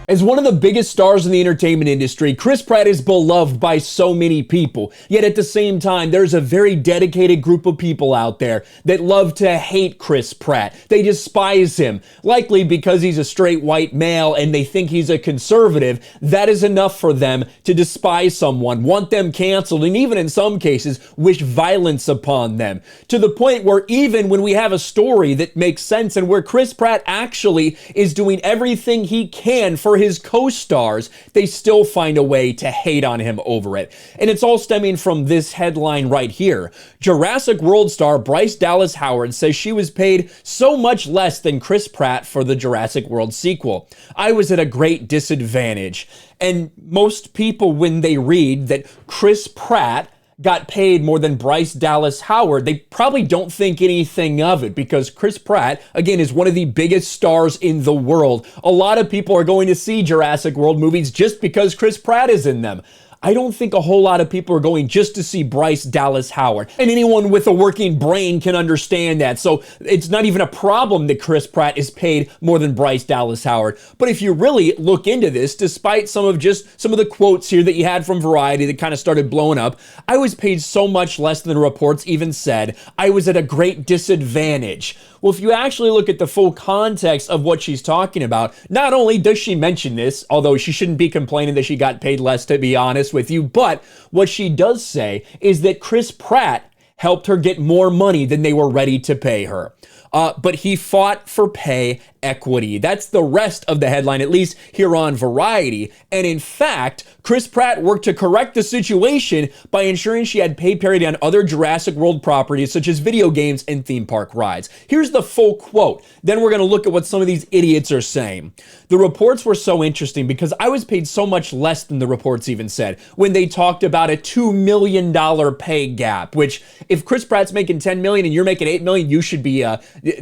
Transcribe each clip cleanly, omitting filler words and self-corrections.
As one of the biggest stars in the entertainment industry, Chris Pratt is beloved by so many people. Yet at the same time, there's a very dedicated group of people out there that love to hate Chris Pratt. They despise him, likely because he's a straight white male and they think he's a conservative. That is enough for them to despise someone, want them canceled, and even in some cases, wish violence upon them. To the point where even when we have a story that makes sense and where Chris Pratt actually is doing everything he can for his co-stars, they still find a way to hate on him over it. And it's all stemming from this headline right here. Jurassic World star Bryce Dallas Howard says she was paid so much less than Chris Pratt for the Jurassic World sequel. I was at a great disadvantage. And most people, when they read that Chris Pratt got paid more than Bryce Dallas Howard, they probably don't think anything of it because Chris Pratt, again, is one of the biggest stars in the world. A lot of people are going to see Jurassic World movies just because Chris Pratt is in them. I don't think a whole lot of people are going just to see Bryce Dallas Howard. And anyone with a working brain can understand that. So it's not even a problem that Chris Pratt is paid more than Bryce Dallas Howard. But if you really look into this, despite some of the quotes here that you had from Variety that kind of started blowing up, I was paid so much less than the reports even said. I was at a great disadvantage. Well, if you actually look at the full context of what she's talking about, not only does she mention this, although she shouldn't be complaining that she got paid less, to be honest with you, but what she does say is that Chris Pratt helped her get more money than they were ready to pay her. But he fought for pay equity. That's the rest of the headline, at least here on Variety. And in fact, Chris Pratt worked to correct the situation by ensuring she had pay parity on other Jurassic World properties, such as video games and theme park rides. Here's the full quote. Then we're going to look at what some of these idiots are saying. The reports were so interesting because I was paid so much less than the reports even said when they talked about a $2 million pay gap, which if Chris Pratt's making $10 million and you're making $8 million, you should be,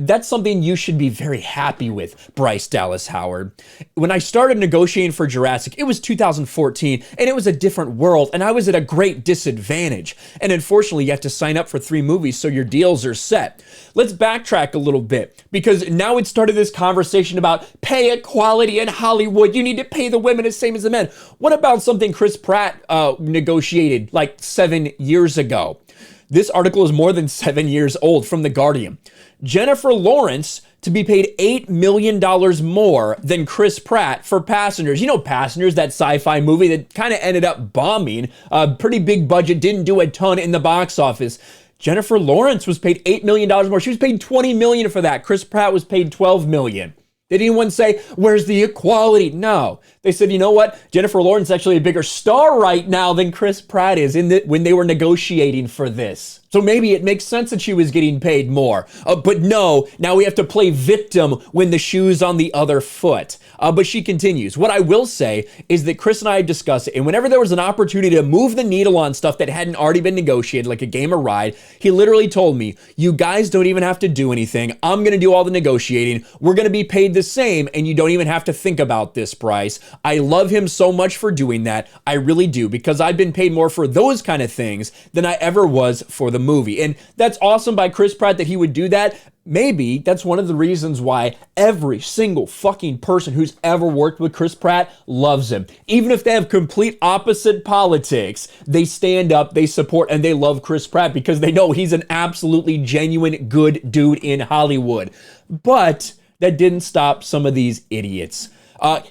that's something you should be very happy with, Bryce Dallas Howard. When I started negotiating for Jurassic, it was 2014 and it was a different world and I was at a great disadvantage. And unfortunately, you have to sign up for 3 movies so your deals are set. Let's backtrack a little bit because now it started this conversation about pay equality in Hollywood. You need to pay the women the same as the men. What about something Chris Pratt negotiated like 7 years ago? This article is more than 7 years old from The Guardian. Jennifer Lawrence to be paid $8 million more than Chris Pratt for Passengers. You know Passengers, that sci-fi movie that kind of ended up bombing. Pretty big budget, didn't do a ton in the box office. Jennifer Lawrence was paid $8 million more. She was paid $20 million for that. Chris Pratt was paid $12 million. Did anyone say, where's the equality? No. They said, you know what? Jennifer Lawrence is actually a bigger star right now than Chris Pratt is when they were negotiating for this. So maybe it makes sense that she was getting paid more. But no, now we have to play victim when the shoe's on the other foot. But she continues. What I will say is that Chris and I discussed it, and whenever there was an opportunity to move the needle on stuff that hadn't already been negotiated, like a game or ride, he literally told me, you guys don't even have to do anything. I'm going to do all the negotiating. We're going to be paid the same, and you don't even have to think about this, Bryce. I love him so much for doing that. I really do, because I've been paid more for those kind of things than I ever was for the movie. And that's awesome by Chris Pratt that he would do that. Maybe that's one of the reasons why every single fucking person who's ever worked with Chris Pratt loves him. Even if they have complete opposite politics, they stand up, they support, and they love Chris Pratt because they know he's an absolutely genuine good dude in Hollywood. But that didn't stop some of these idiots.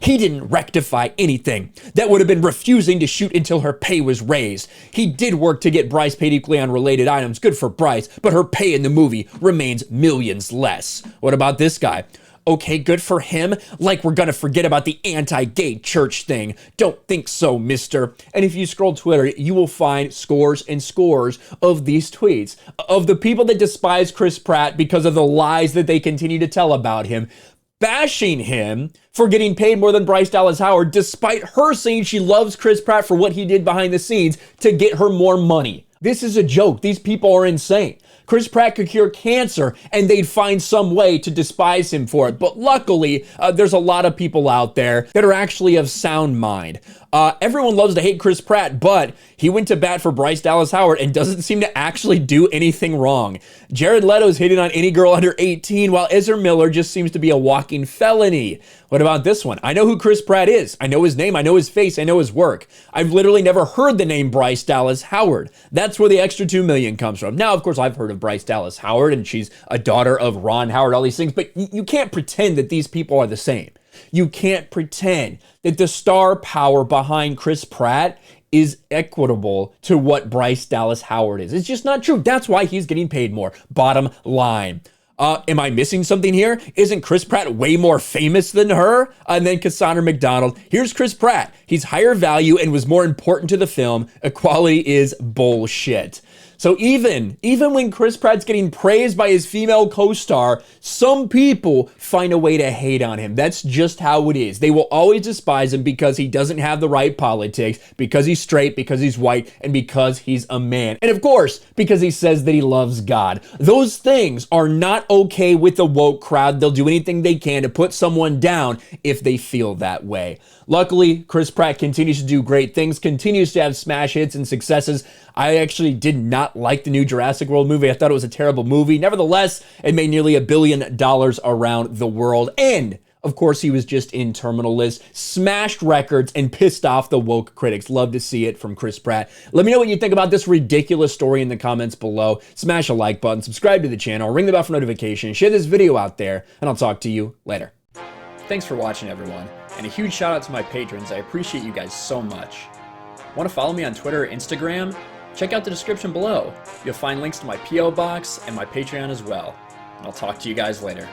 He didn't rectify anything. That would have been refusing to shoot until her pay was raised. He did work to get Bryce paid equally on related items. Good for Bryce, but her pay in the movie remains millions less. What about this guy? Okay, good for him. Like we're gonna forget about the anti-gay church thing. Don't think so, mister. And if you scroll Twitter, you will find scores and scores of these tweets of the people that despise Chris Pratt because of the lies that they continue to tell about him, bashing him for getting paid more than Bryce Dallas Howard, despite her saying she loves Chris Pratt for what he did behind the scenes to get her more money. This is a joke. These people are insane. Chris Pratt could cure cancer and they'd find some way to despise him for it. But luckily, there's a lot of people out there that are actually of sound mind. Everyone loves to hate Chris Pratt, but he went to bat for Bryce Dallas Howard and doesn't seem to actually do anything wrong. Jared Leto's hitting on any girl under 18, while Ezra Miller just seems to be a walking felony. What about this one? I know who Chris Pratt is. I know his name, I know his face, I know his work. I've literally never heard the name Bryce Dallas Howard. That's where the extra $2 million comes from. Now, of course, I've heard of Bryce Dallas Howard, and she's a daughter of Ron Howard, all these things, but you can't pretend that these people are the same. You can't pretend that the star power behind Chris Pratt is equitable to what Bryce Dallas Howard is. It's just not true. That's why he's getting paid more. Bottom line. Am I missing something here? Isn't Chris Pratt way more famous than her? And then Cassandra McDonald. Here's Chris Pratt. He's higher value and was more important to the film. Equality is bullshit. So even when Chris Pratt's getting praised by his female co-star, some people find a way to hate on him. That's just how it is. They will always despise him because he doesn't have the right politics, because he's straight, because he's white, and because he's a man. And of course, because he says that he loves God. Those things are not okay with the woke crowd. They'll do anything they can to put someone down if they feel that way. Luckily, Chris Pratt continues to do great things, continues to have smash hits and successes. I actually did not like the new Jurassic World movie. I thought it was a terrible movie. Nevertheless, it made nearly $1 billion around the world. And of course, he was just in terminal list, smashed records, and pissed off the woke critics. Love to see it from Chris Pratt. Let me know what you think about this ridiculous story in the comments below. Smash a like button, subscribe to the channel, ring the bell for notifications, share this video out there, and I'll talk to you later. Thanks for watching, everyone. And a huge shout out to my patrons. I appreciate you guys so much. Want to follow me on Twitter or Instagram? Check out the description below. You'll find links to my P.O. box and my Patreon as well. And I'll talk to you guys later.